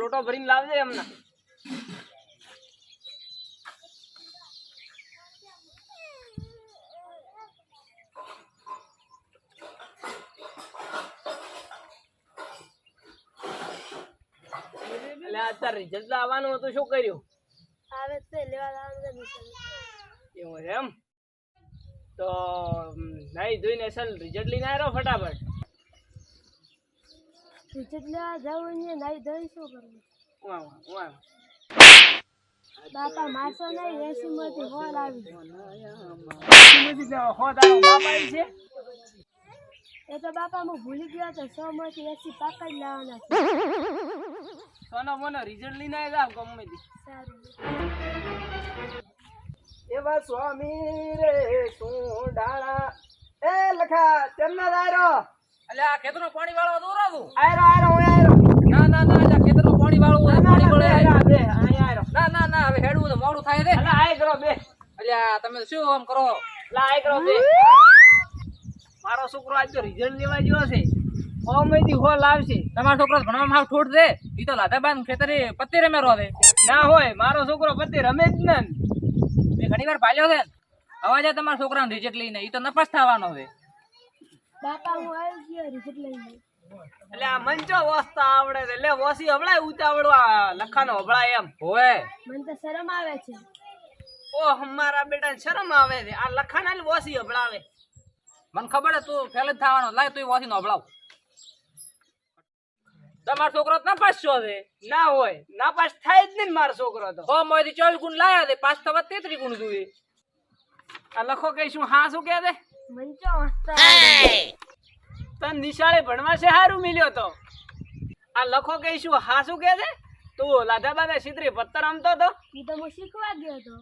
લોટો ભરીને લાવજે એમના. એટલે અત્યારે રિઝલ્ટ આવવાનું હતું, શું કર્યું? આવે છે લેવા લાવવાનું એવું છે એમ? તો નહીં જોઈને અસલ રિઝલ્ટ લઈને આવ્યો ફટાફટ. રિઝલ્ટ લેવા જવું ને નહીં ધોઈ શું કરવું? બાપા મારસો નહીં 80 માંથી હોલ આવી છે. એ તો બાપા હું ભૂલી ગયો તો 100 માંથી 80 પાકા જ લાવવાના છે. સોનો મોનો રિઝલ્ટ લઈને આવ્યા ગમે તે. સારું. એવા સ્વામી રે સુડાળા એ લખા ચન્ના દાયરો. અલ્યા ખેતરનો પાણી વાળો દોરા તું. આયરો હું આયરો. ના ના ના અલ્યા ખેતરનો પાણી વાળો પાણી પડે. બે અહીંયા આયરો. ના ના હવે હેડવું તો મોડું થાય રે. અલા આય કરો બે. અલ્યા તમે શું આમ કરો? લા આય કરો બે. મારો છોકરો આજ તો રિઝલ્ટ લેવા ગયો છે. ઓમેથી હોલ આવશે. તમારો છોકરો ભણવામાં હાવ ઠોઠ રે. ઈ તો લાધાબાન ખેતરે પત્તી રમે રોવે. ના હોય, મારો છોકરો પતિ રમે જ ને. મેં ઘણી વાર પાલ્યો છે. અવાજ તમારા છોકરાનો રિઝલ્ટ લઈને ઈ તો નપાસ થવાનો છે. બાપા હું આવી ગયો રિઝલ્ટ લઈને. એટલે આ મંચો વસ્તા આવડે છે. એટલે વસી હમણાં ઉતાવળું આ લખાનો હબળાય એમ. હોવે મને તો શરમ આવે છે. ઓ અમારા બેટાને શરમ આવે છે. આ લખાના વસી હબળાવે. મને ખબર છે તું ફેલ જ થવાનો. લાય તું વાસી નો હબળાવ. તમારો છોકરો નપાસ છો છે. ના હોય, નાપાસ થાય જ નહીં મારો છોકરો તો. 100 માંથી 24 ગુણ લાયા છે. પાસ થવા 33 ગુણ જોઈએ. આ લખો કઈશું હા શું કે છે? મંચો વાંચતા તને નિશાળે ભણવા છે હારું મિલ્યો તો. આ લખો કઈશું હા શું કે છે? તું લાધાબાને સિત્રી પત્તર રમતો તો. ઈ તો હું શીખવા ગયો તો.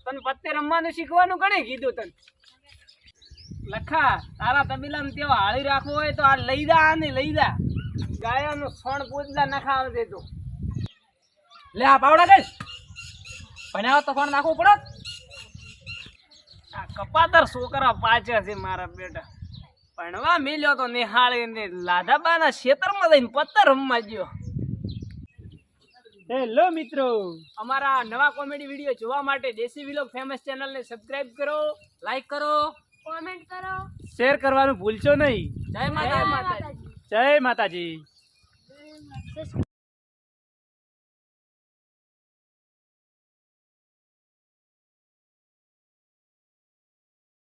તને પત્તે રમવાનું શીખવાનું કણે કીધું તને? લખા તારા તબીલામાં તેવો હાળી રાખવો હોય તો આ લઈ જા, આને લઈ જા. ગાયાનું સોણ પૂજલા નખાવ દેતો. લે આ પાવડા દે. ભણ્યા તો ફોન નાખવું પડે. આ કપાતર છોકરા પાછા છે મારા બેટા. ભણવા મિલ્યો તો નિહાળી ને લાધાબાના ખેતરમાં જઈને પત્તર રમવા ગયો. હેલો મિત્રો, અમારા નવા કોમેડી વિડીયો જોવા માટે દેશી વિલોગ ફેમસ ચેનલને સબસ્ક્રાઇબ કરો, લાઈક કરો, કોમેન્ટ કરો. શેર કરવાનું ભૂલશો નહીં. જય માતા. જય માતાજી. સબસ્ક્રાઇબ